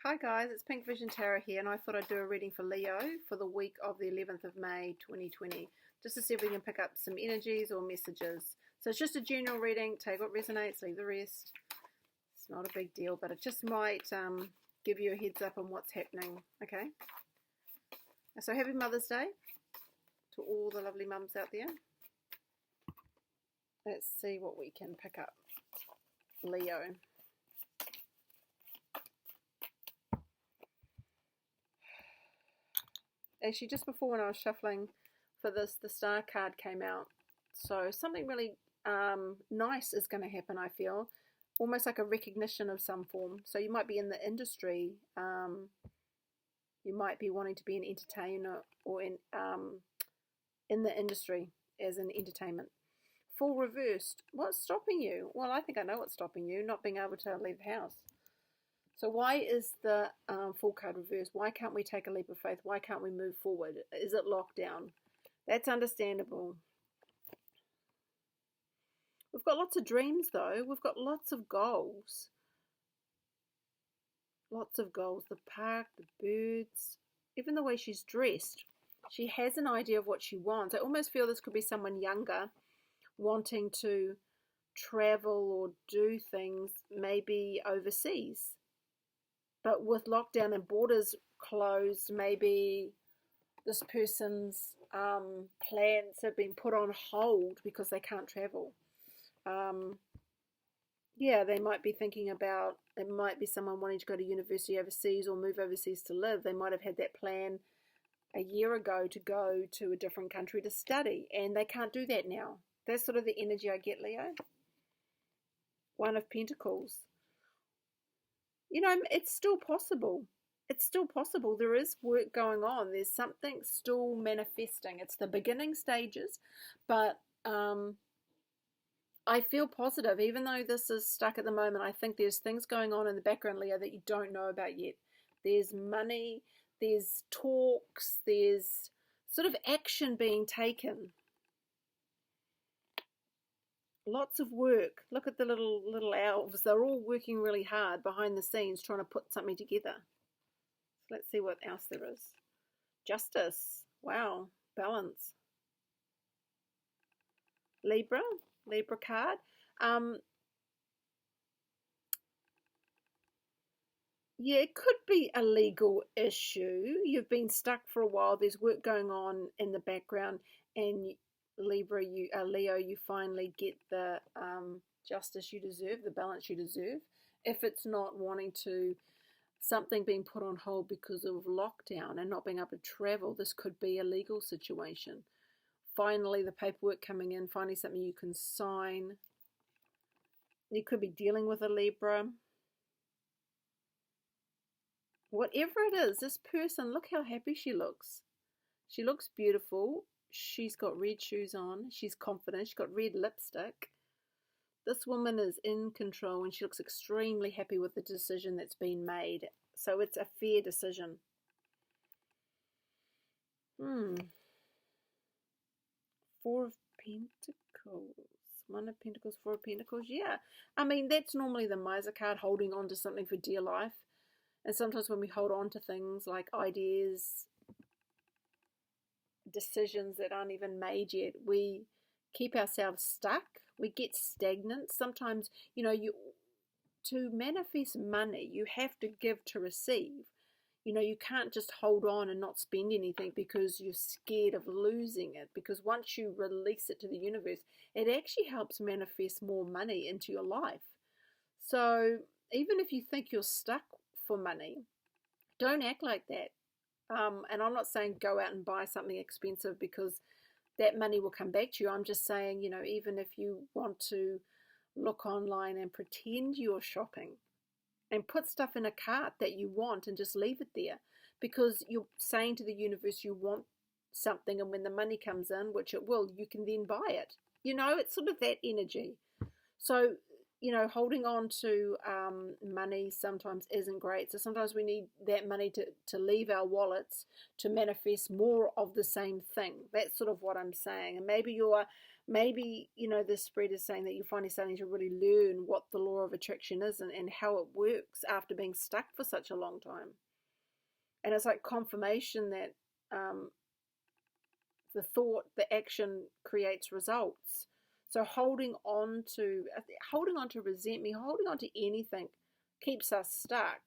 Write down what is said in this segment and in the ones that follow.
Hi guys, it's Pink Vision Tarot here, and I thought I'd do a reading for Leo for the week of the 11th of May 2020, just to see if we can pick up some energies or messages. So it's just a general reading, take what resonates, leave the rest. It's not a big deal, but it just might give you a heads up on what's happening, okay? So happy Mother's Day to all the lovely mums out there. Let's see what we can pick up. Leo. Actually, just before when I was shuffling for this, the Star card came out. So something really nice is going to happen, I feel. Almost like a recognition of some form. So you might be in the industry. You might be wanting to be an entertainer or in the industry as an entertainment. Full reversed. What's stopping you? Well, I think I know what's stopping you. Not being able to leave the house. So why is the Fool card reversed? Why can't we take a leap of faith? Why can't we move forward? Is it lockdown? That's understandable. We've got lots of dreams though. We've got lots of goals. Lots of goals. The park, the birds, even the way she's dressed. She has an idea of what she wants. I almost feel this could be someone younger wanting to travel or do things maybe overseas. But with lockdown and borders closed, maybe this person's plans have been put on hold because they can't travel. Yeah, they might be thinking about, it might be someone wanting to go to university overseas or move overseas to live. They might have had that plan a year ago to go to a different country to study, and they can't do that now. That's sort of the energy I get, Leo. One of Pentacles. You know, it's still possible. It's still possible. There is work going on. There's something still manifesting. It's the beginning stages, but I feel positive. Even though this is stuck at the moment, I think there's things going on in the background, Leo, that you don't know about yet. There's money, there's talks, there's sort of action being taken. Lots of work. Look at the little elves. They're all working really hard behind the scenes trying to put something together. Let's see what else there is. Justice. Wow. Balance. Libra. Libra card. Yeah, it could be a legal issue. You've been stuck for a while. There's work going on in the background, and Leo, you finally get the justice you deserve, the balance you deserve. If it's not wanting to, something being put on hold because of lockdown and not being able to travel, this could be a legal situation. Finally, the paperwork coming in, finally something you can sign. You could be dealing with a Libra. Whatever it is, this person, look how happy she looks. She looks beautiful. She's got red shoes on. She's confident. She's got red lipstick. This woman is in control and she looks extremely happy with the decision that's been made. So it's a fair decision. Four of Pentacles. One of Pentacles, Four of Pentacles. Yeah. I mean, that's normally the miser card, holding on to something for dear life. And sometimes when we hold on to things like ideas, decisions that aren't even made yet, we keep ourselves stuck. We get stagnant. Sometimes, you know, to manifest money, you have to give to receive. You know, you can't just hold on and not spend anything because you're scared of losing it. Because once you release it to the universe, it actually helps manifest more money into your life. So even if you think you're stuck for money, don't act like that. And I'm not saying go out and buy something expensive because that money will come back to you. I'm just saying, you know, even if you want to look online and pretend you're shopping and put stuff in a cart that you want and just leave it there, because you're saying to the universe you want something, and when the money comes in, which it will, you can then buy it. You know, it's sort of that energy. So, you know, holding on to money sometimes isn't great. So sometimes we need that money to leave our wallets to manifest more of the same thing. That's sort of what I'm saying. And maybe you're Maybe, this spread is saying that you're finally starting to really learn what the law of attraction is, and how it works after being stuck for such a long time. And it's like confirmation that the thought, the action creates results. So holding on to resentment, holding on to anything keeps us stuck.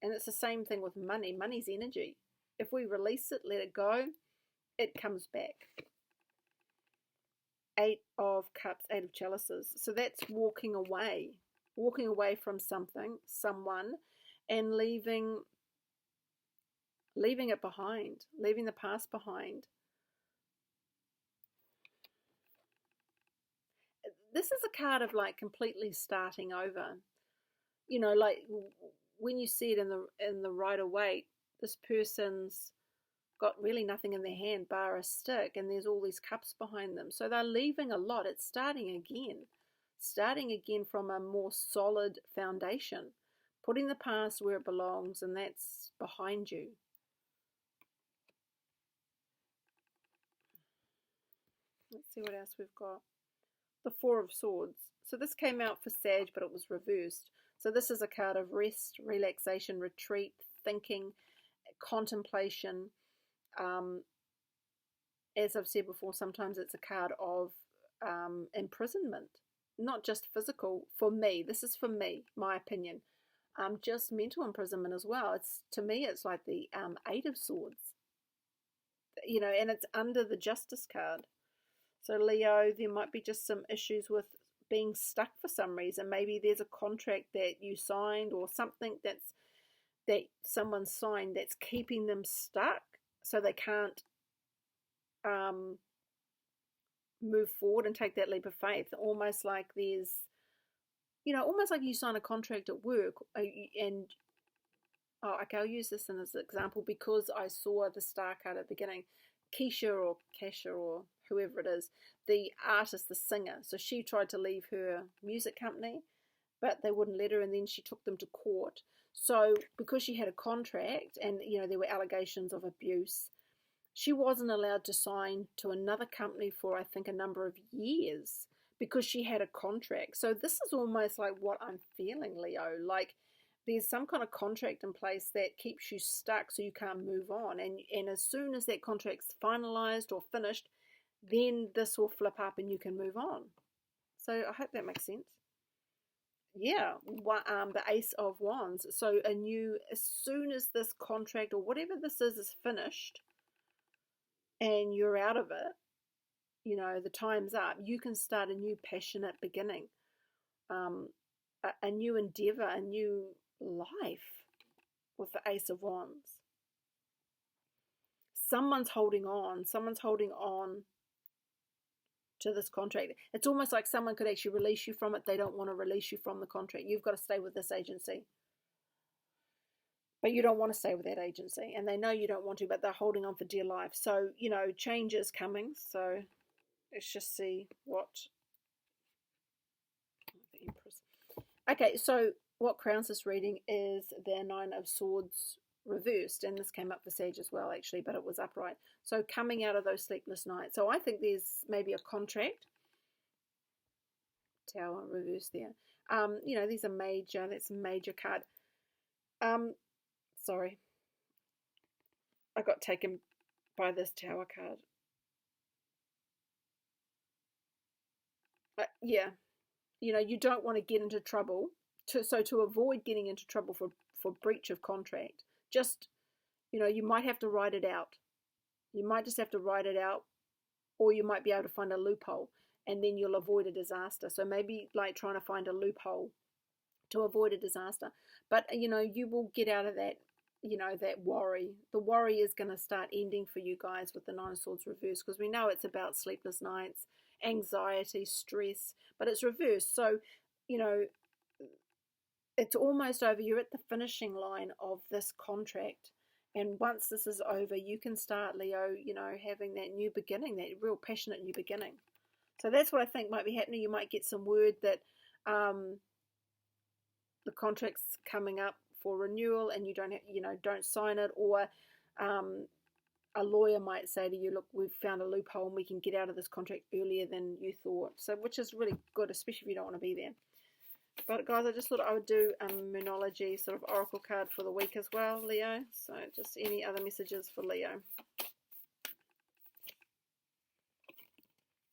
And it's the same thing with money. Money's energy. If we release it, let it go, it comes back. 8 of Cups, 8 of Chalices. So that's walking away from something, someone, and leaving it behind, leaving the past behind. This is a card of like completely starting over. Like when you see it in the Rider-Waite, this person's got really nothing in their hand bar a stick, and there's all these cups behind them. So they're leaving a lot. It's starting again from a more solid foundation, putting the past where it belongs, and that's behind you. Let's see what else we've got. The Four of Swords. So this came out for Sag, but it was reversed. So this is a card of rest, relaxation, retreat, thinking, contemplation. As I've said before, sometimes it's a card of imprisonment, not just physical. For me, this is for me, my opinion. Just mental imprisonment as well. To me, it's like the 8 of Swords, and it's under the Justice card. So Leo, there might be just some issues with being stuck for some reason. Maybe there's a contract that you signed, or something that someone signed that's keeping them stuck, so they can't move forward and take that leap of faith. Almost like there's, almost like you sign a contract at work, and okay, I'll use this as an example because I saw the Star card at the beginning. Kesha or whoever it is, the artist, the singer. So she tried to leave her music company, but they wouldn't let her, and then she took them to court. So because she had a contract, and there were allegations of abuse, she wasn't allowed to sign to another company for, I think, a number of years because she had a contract. So this is almost like what I'm feeling, Leo. Like there's some kind of contract in place that keeps you stuck so you can't move on. And as soon as that contract's finalized or finished, then this will flip up and you can move on. So I hope that makes sense. Yeah, the Ace of Wands. So as soon as this contract or whatever this is finished and you're out of it, the time's up, you can start a new passionate beginning, a new endeavor, a new life with the Ace of Wands. Someone's holding on to this contract. It's almost like someone could actually release you from it. They don't want to release you from the contract. You've got to stay with this agency. But you don't want to stay with that agency. And they know you don't want to, but they're holding on for dear life. So, change is coming. So let's just see what the Empress. Okay, so what crowns this reading is the 9 of Swords reversed, and this came up for Sage as well actually, but it was upright. So coming out of those sleepless nights. So I think there's maybe a contract. Tower reversed there. These are major. That's a major card. Sorry, I got taken by this Tower card. Yeah, you don't want to get into trouble. To avoid getting into trouble for breach of contract, just, you might have to write it out. You might just have to write it out, or you might be able to find a loophole, and then you'll avoid a disaster. So maybe like trying to find a loophole to avoid a disaster. But, you will get out of that, that worry. The worry is going to start ending for you guys with the 9 of Swords reversed, because we know it's about sleepless nights, anxiety, stress, but it's reversed. So, it's almost over. You're at the finishing line of this contract. And once this is over, you can start, Leo, having that new beginning, that real passionate new beginning. So that's what I think might be happening. You might get some word that the contract's coming up for renewal, and you don't sign it, or a lawyer might say to you, look, we've found a loophole and we can get out of this contract earlier than you thought. So, which is really good, especially if you don't want to be there. But guys, I just thought I would do a Moonology sort of oracle card for the week as well, Leo. So just any other messages for Leo.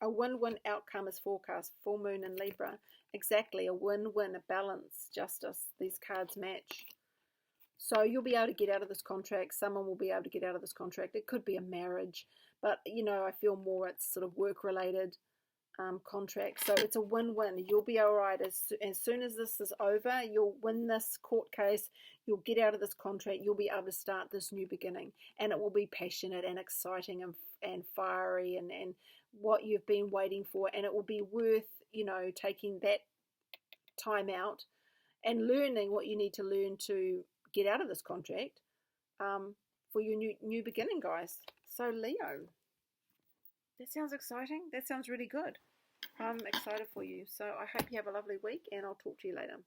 A win-win outcome is forecast. Full moon in Libra. Exactly, a win-win, a balance, justice. These cards match. So you'll be able to get out of this contract. Someone will be able to get out of this contract. It could be a marriage, but you know, I feel more it's sort of work-related contract. So it's a win-win. You'll be all right as soon as this is over. You'll win this court case. You'll get out of this contract. You'll be able to start this new beginning, and it will be passionate and exciting and fiery and what you've been waiting for, and it will be worth, you know, taking that time out and learning what you need to learn to get out of this contract for your new beginning, guys. So Leo, that sounds exciting. That sounds really good. I'm excited for you. So I hope you have a lovely week, and I'll talk to you later.